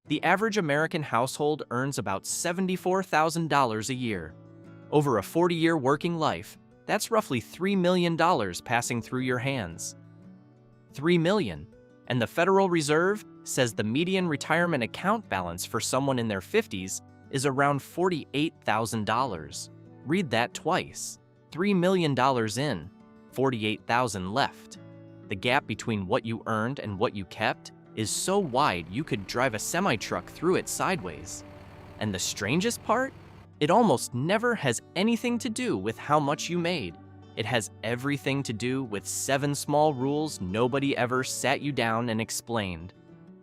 The average American household earns about $74,000 a year. Over a 40-year working life, that's roughly $3 million passing through your hands. $3 million. And the Federal Reserve says the median retirement account balance for someone in their 50s is around $48,000. Read that twice. $3 million in, $48,000 left. The gap between what you earned and what you kept is so wide you could drive a semi-truck through it sideways. And the strangest part? It almost never has anything to do with how much you made. It has everything to do with 7 small rules nobody ever sat you down and explained.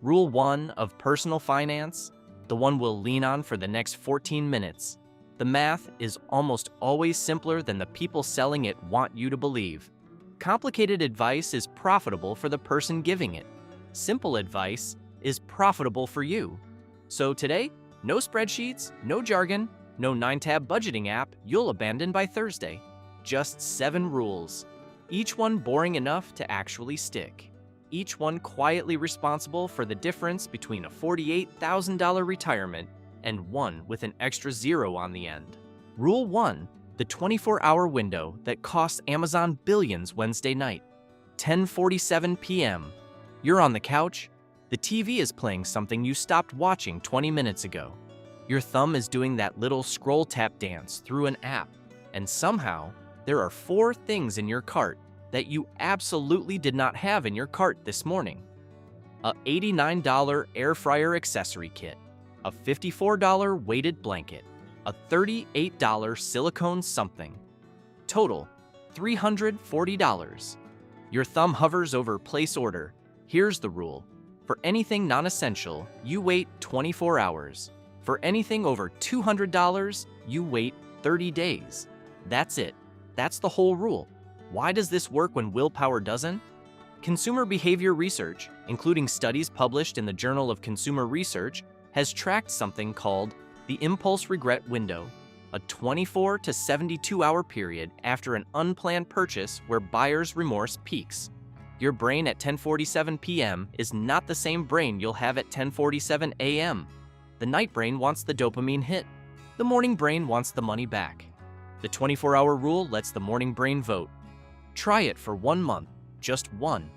Rule 1 of personal finance, the one we'll lean on for the next 14 minutes. The math is almost always simpler than the people selling it want you to believe. Complicated advice is profitable for the person giving it. Simple advice is profitable for you. So today, no spreadsheets, no jargon, no 9-tab budgeting app you'll abandon by Thursday. Just 7 rules, each one boring enough to actually stick. Each one quietly responsible for the difference between a $48,000 retirement and one with an extra 0 on the end. Rule 1, the 24-hour window that costs Amazon billions Wednesday night. 10:47 p.m. You're on the couch. The TV is playing something you stopped watching 20 minutes ago. Your thumb is doing that little scroll tap dance through an app, and somehow there are 4 things in your cart that you absolutely did not have in your cart this morning. A $89 air fryer accessory kit, a $54 weighted blanket, a $38 silicone something. Total, $340. Your thumb hovers over place order. Here's the rule. For anything non-essential, you wait 24 hours. For anything over $200, you wait 30 days. That's it. That's the whole rule. Why does this work when willpower doesn't? Consumer behavior research, including studies published in the Journal of Consumer Research, has tracked something called the impulse regret window, a 24 to 72-hour period after an unplanned purchase where buyer's remorse peaks. Your brain at 10:47 p.m. is not the same brain you'll have at 10:47 a.m. The night brain wants the dopamine hit. The morning brain wants the money back. The 24-hour rule lets the morning brain vote. Try it for 1 month, just 1.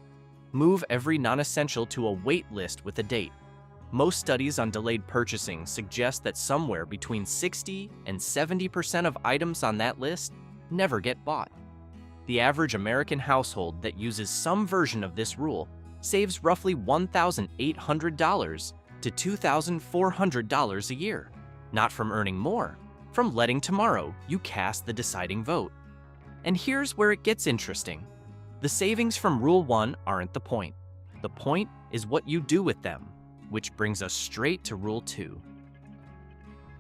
Move every non-essential to a wait list with a date. Most studies on delayed purchasing suggest that somewhere between 60 and 70% of items on that list never get bought. The average American household that uses some version of this rule saves roughly $1,800 to $2,400 a year, not from earning more, from letting tomorrow you cast the deciding vote. And here's where it gets interesting. The savings from Rule 1 aren't the point. The point is what you do with them, which brings us straight to Rule 2.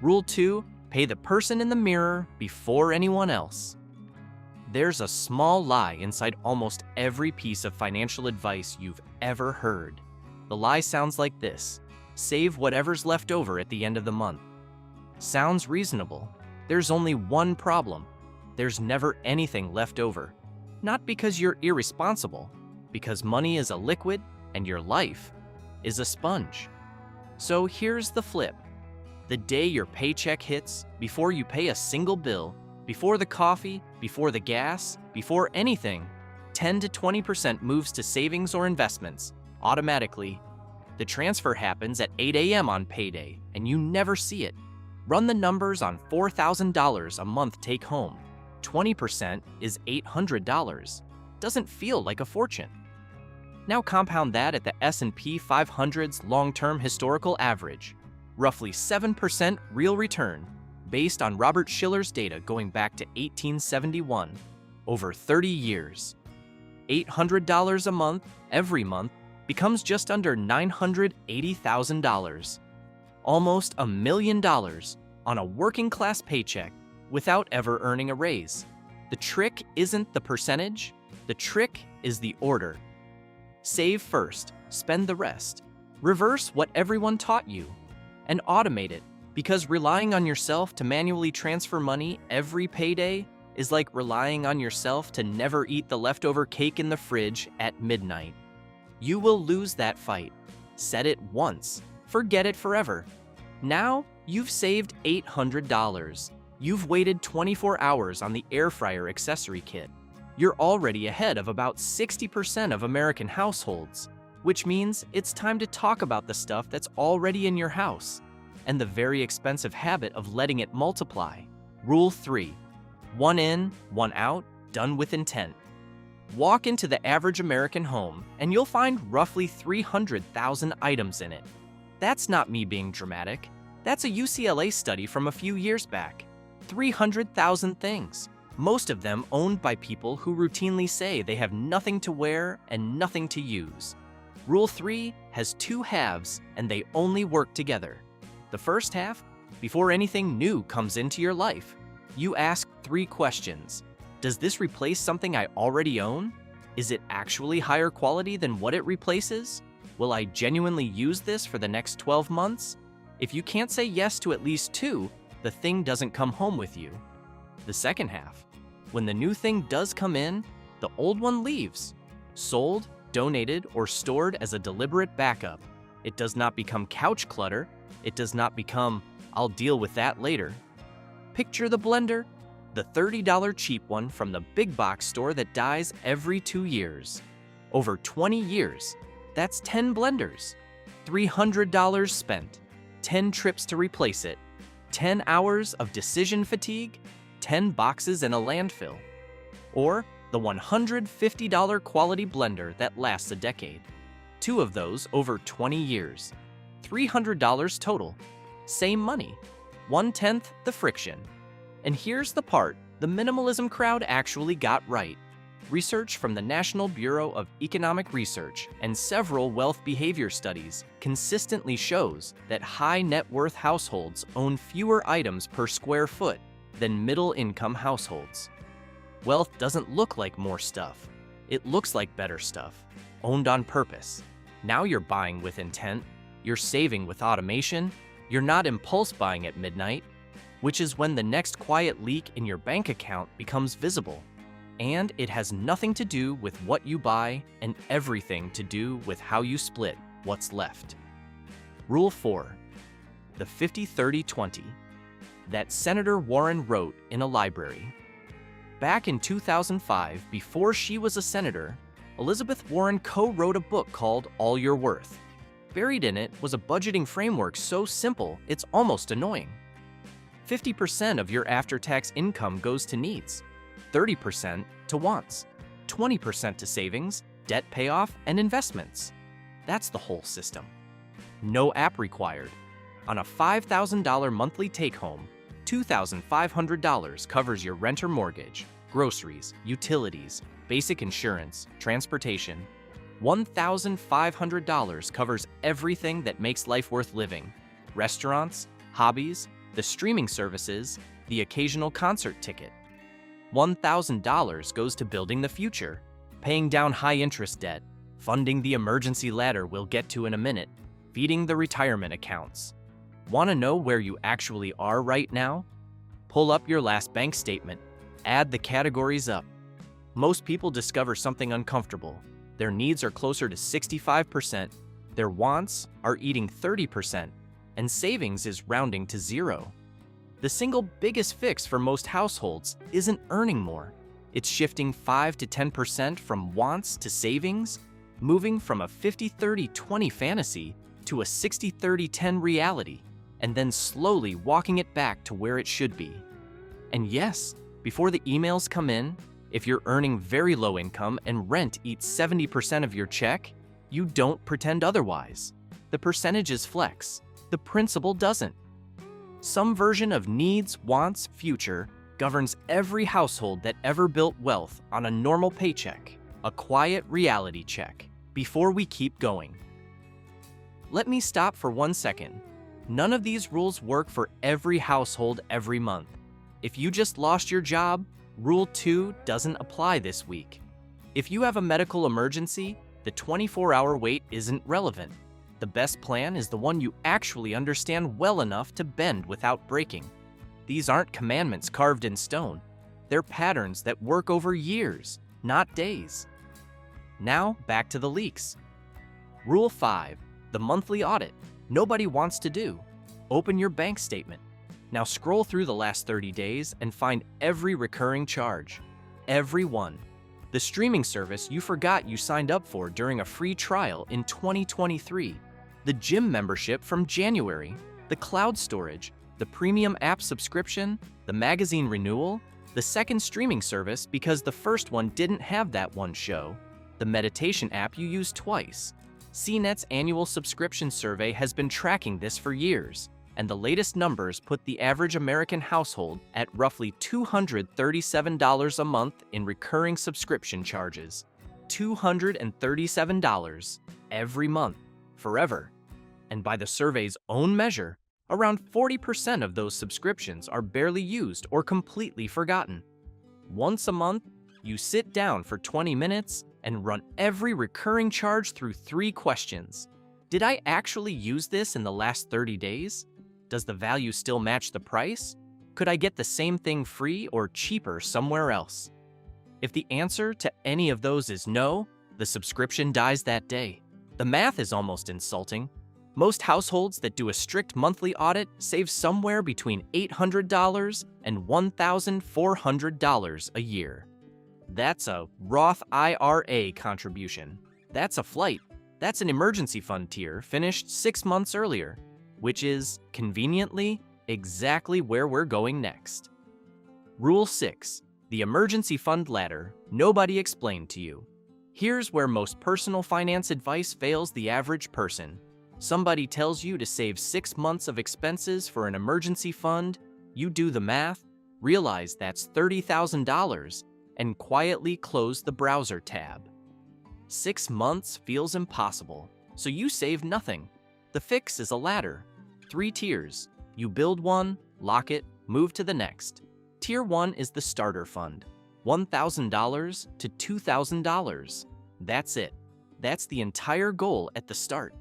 Rule 2, pay the person in the mirror before anyone else. There's a small lie inside almost every piece of financial advice you've ever heard. The lie sounds like this: save whatever's left over at the end of the month. Sounds reasonable. There's only one problem. There's never anything left over. Not because you're irresponsible, because money is a liquid and your life is a sponge. So here's the flip. The day your paycheck hits, before you pay a single bill, before the coffee, before the gas, before anything, 10 to 20% moves to savings or investments, automatically. The transfer happens at 8 a.m. on payday, and you never see it. Run the numbers on $4,000 a month take home. 20% is $800. Doesn't feel like a fortune. Now compound that at the S&P 500's long-term historical average, roughly 7% real return, based on Robert Shiller's data going back to 1871, over 30 years. $800 a month, every month, becomes just under $980,000. Almost $1 million on a working-class paycheck without ever earning a raise. The trick isn't the percentage, the trick is the order. Save first, spend the rest. Reverse what everyone taught you, and automate it, because relying on yourself to manually transfer money every payday is like relying on yourself to never eat the leftover cake in the fridge at midnight. You will lose that fight. Set it once. forget it forever. Now, you've saved $800. You've waited 24 hours on the air fryer accessory kit. You're already ahead of about 60% of American households, which means it's time to talk about the stuff that's already in your house and the very expensive habit of letting it multiply. Rule 3. One in, one out, done with intent. Walk into the average American home and you'll find roughly 300,000 items in it. That's not me being dramatic. That's a UCLA study from a few years back. 300,000 things, most of them owned by people who routinely say they have nothing to wear and nothing to use. Rule 3 has two halves and they only work together. The first half, before anything new comes into your life, you ask 3 questions. Does this replace something I already own? Is it actually higher quality than what it replaces? Will I genuinely use this for the next 12 months? If you can't say yes to at least 2, the thing doesn't come home with you. The second half, when the new thing does come in, the old one leaves. Sold, donated, or stored as a deliberate backup. It does not become couch clutter. It does not become, I'll deal with that later. Picture the blender, the $30 cheap one from the big box store that dies every 2 years. Over 20 years, that's 10 blenders. $300 spent, 10 trips to replace it, 10 hours of decision fatigue, 10 boxes in a landfill. Or the $150 quality blender that lasts a decade. 2 of those over 20 years. $300 total. Same money. 1/10 the friction. And here's the part the minimalism crowd actually got right. Research from the National Bureau of Economic Research and several wealth behavior studies consistently shows that high net worth households own fewer items per square foot than middle-income households. Wealth doesn't look like more stuff. It looks like better stuff, owned on purpose. Now you're buying with intent, you're saving with automation, you're not impulse buying at midnight, which is when the next quiet leak in your bank account becomes visible. And it has nothing to do with what you buy and everything to do with how you split what's left. Rule 4. The 50-30-20 that Senator Warren wrote in a library. Back in 2005, before she was a senator, Elizabeth Warren co-wrote a book called All Your Worth. Buried in it was a budgeting framework so simple it's almost annoying. 50% of your after-tax income goes to needs, 30% to wants, 20% to savings, debt payoff, and investments. That's the whole system. No app required. On a $5,000 monthly take-home, $2,500 covers your rent or mortgage, groceries, utilities, basic insurance, transportation. $1,500 covers everything that makes life worth living: restaurants, hobbies, the streaming services, the occasional concert ticket. $1,000 goes to building the future, paying down high-interest debt, funding the emergency ladder we'll get to in a minute, feeding the retirement accounts. Want to know where you actually are right now? Pull up your last bank statement. Add the categories up. Most people discover something uncomfortable. Their needs are closer to 65%, their wants are eating 30%, and savings is rounding to 0. The single biggest fix for most households isn't earning more. It's shifting 5 to 10% from wants to savings, moving from a 50-30-20 fantasy to a 60-30-10 reality, and then slowly walking it back to where it should be. And yes, before the emails come in, if you're earning very low income and rent eats 70% of your check, you don't pretend otherwise. The percentages flex. The principle doesn't. Some version of needs, wants, future governs every household that ever built wealth on a normal paycheck, a quiet reality check, before we keep going. Let me stop for 1 second. None of these rules work for every household every month. If you just lost your job, Rule 2 doesn't apply this week. If you have a medical emergency, the 24-hour wait isn't relevant. The best plan is the one you actually understand well enough to bend without breaking. These aren't commandments carved in stone. They're patterns that work over years, not days. Now, back to the leaks. Rule 5, the monthly audit. nobody wants to do. Open your bank statement. Now scroll through the last 30 days and find every recurring charge. Every one. The streaming service you forgot you signed up for during a free trial in 2023. The gym membership from January. The cloud storage. The premium app subscription. The magazine renewal. The second streaming service because the first one didn't have that one show. The meditation app you used twice. CNET's annual subscription survey has been tracking this for years, and the latest numbers put the average American household at roughly $237 a month in recurring subscription charges. $237 every month, forever. And by the survey's own measure, around 40% of those subscriptions are barely used or completely forgotten. Once a month, you sit down for 20 minutes and run every recurring charge through 3 questions. Did I actually use this in the last 30 days? Does the value still match the price? Could I get the same thing free or cheaper somewhere else? If the answer to any of those is no, the subscription dies that day. The math is almost insulting. Most households that do a strict monthly audit save somewhere between $800 and $1,400 a year. That's a Roth IRA contribution. That's a flight. That's an emergency fund tier finished 6 months earlier, which is, conveniently, exactly where we're going next. Rule 6. The emergency fund ladder nobody explained to you. Here's where most personal finance advice fails the average person. Somebody tells you to save 6 months of expenses for an emergency fund, you do the math, realize that's $30,000, and quietly close the browser tab. 6 months feels impossible, so you save nothing. The fix is a ladder. 3 tiers. You build one, lock it, move to the next. Tier 1 is the starter fund. $1,000 to $2,000. That's it. That's the entire goal at the start.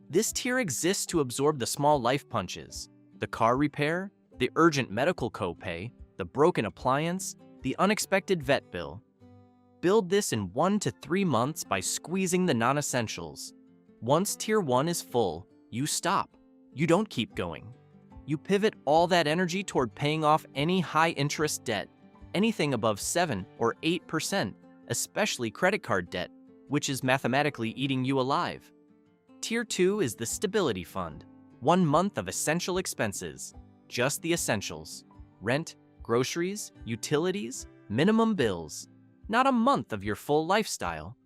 This tier exists to absorb the small life punches, the car repair, the urgent medical copay, the broken appliance, the unexpected vet bill. Build this in 1 to 3 months by squeezing the non-essentials. Once Tier 1 is full, you stop. You don't keep going. You pivot all that energy toward paying off any high-interest debt, anything above 7 or 8%, especially credit card debt, which is mathematically eating you alive. Tier 2 is the stability fund. 1 month of essential expenses, just the essentials. Rent, groceries, utilities, minimum bills. Not a month of your full lifestyle.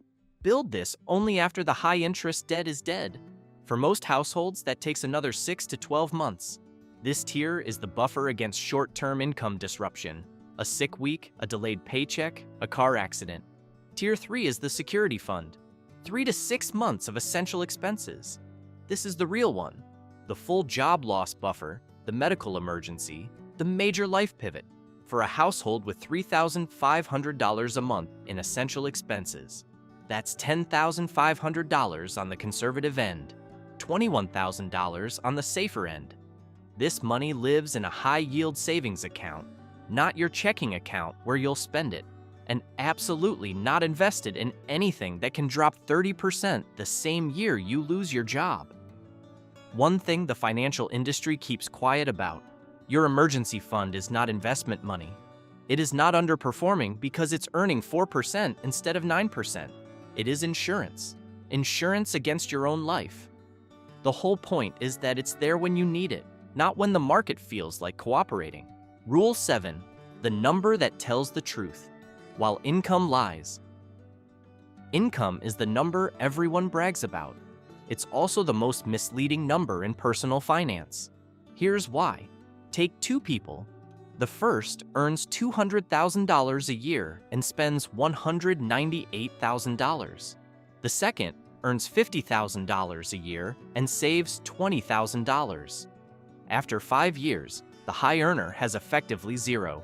Build this only after the high-interest debt is dead. For most households, that takes another 6 to 12 months. This tier is the buffer against short-term income disruption. A sick week, a delayed paycheck, a car accident. Tier 3 is the security fund. 3 to 6 months of essential expenses. This is the real one. The full job loss buffer, the medical emergency, the major life pivot. For a household with $3,500 a month in essential expenses. That's $10,500 on the conservative end, $21,000 on the safer end. This money lives in a high-yield savings account, not your checking account where you'll spend it, and absolutely not invested in anything that can drop 30% the same year you lose your job. One thing the financial industry keeps quiet about: your emergency fund is not investment money. It is not underperforming because it's earning 4% instead of 9%. It is insurance. Insurance against your own life. The whole point is that it's there when you need it, not when the market feels like cooperating. Rule 7. The number that tells the truth. While income lies. Income is the number everyone brags about. It's also the most misleading number in personal finance. Here's why. Take 2 people. The first earns $200,000 a year and spends $198,000. The second earns $50,000 a year and saves $20,000. After 5 years, the high earner has effectively zero.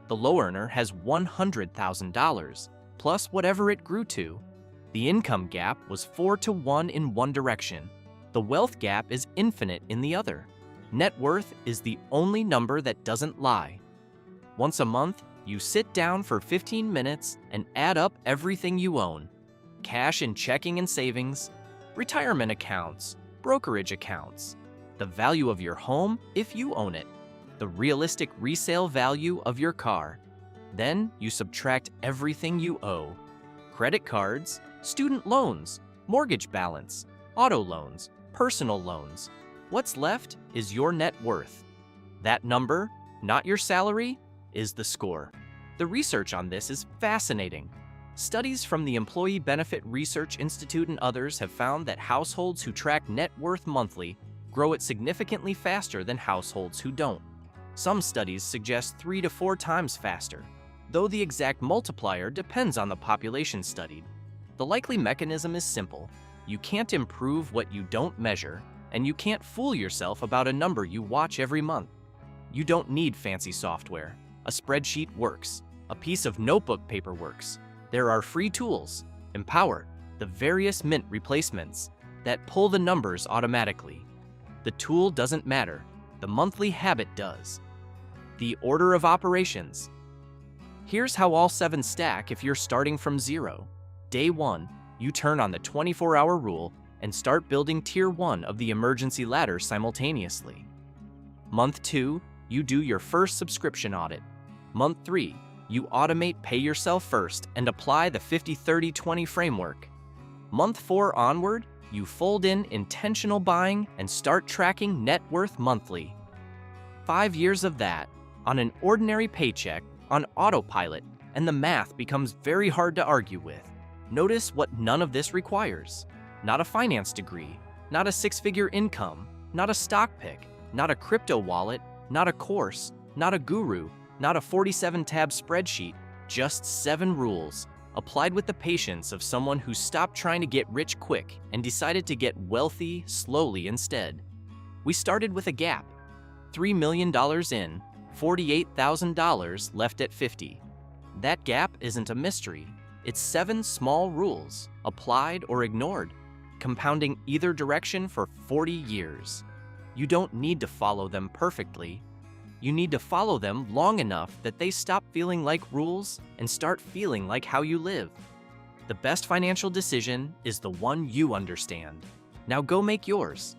The low earner has $100,000, plus whatever it grew to. The income gap was 4 to 1 in one direction. The wealth gap is infinite in the other. Net worth is the only number that doesn't lie. Once a month, you sit down for 15 minutes and add up everything you own. Cash in checking and savings, retirement accounts, brokerage accounts, the value of your home if you own it, the realistic resale value of your car. Then you subtract everything you owe: credit cards, student loans, mortgage balance, auto loans, personal loans. What's left is your net worth. That number, not your salary, is the score. The research on this is fascinating. Studies from the Employee Benefit Research Institute and others have found that households who track net worth monthly grow it significantly faster than households who don't. Some studies suggest 3 to 4 times faster, though the exact multiplier depends on the population studied. The likely mechanism is simple. You can't improve what you don't measure, and you can't fool yourself about a number you watch every month. You don't need fancy software. A spreadsheet works. A piece of notebook paper works. There are free tools, Empower, the various Mint replacements that pull the numbers automatically. The tool doesn't matter. The monthly habit does. The order of operations. Here's how all 7 stack if you're starting from 0. Day 1, you turn on the 24-hour rule and start building Tier 1 of the emergency ladder simultaneously. Month 2, you do your first subscription audit. Month 3, you automate Pay Yourself First and apply the 50-30-20 framework. Month 4 onward, you fold in intentional buying and start tracking net worth monthly. 5 years of that, on an ordinary paycheck, on autopilot, and the math becomes very hard to argue with. Notice what none of this requires. Not a finance degree, not a 6-figure income, not a stock pick, not a crypto wallet, not a course, not a guru, not a 47-tab spreadsheet, just 7 rules, applied with the patience of someone who stopped trying to get rich quick and decided to get wealthy slowly instead. We started with a gap. $3 million in, $48,000 left at 50. That gap isn't a mystery. It's 7 small rules, applied or ignored, compounding either direction for 40 years. You don't need to follow them perfectly. You need to follow them long enough that they stop feeling like rules and start feeling like how you live. The best financial decision is the one you understand. Now go make yours.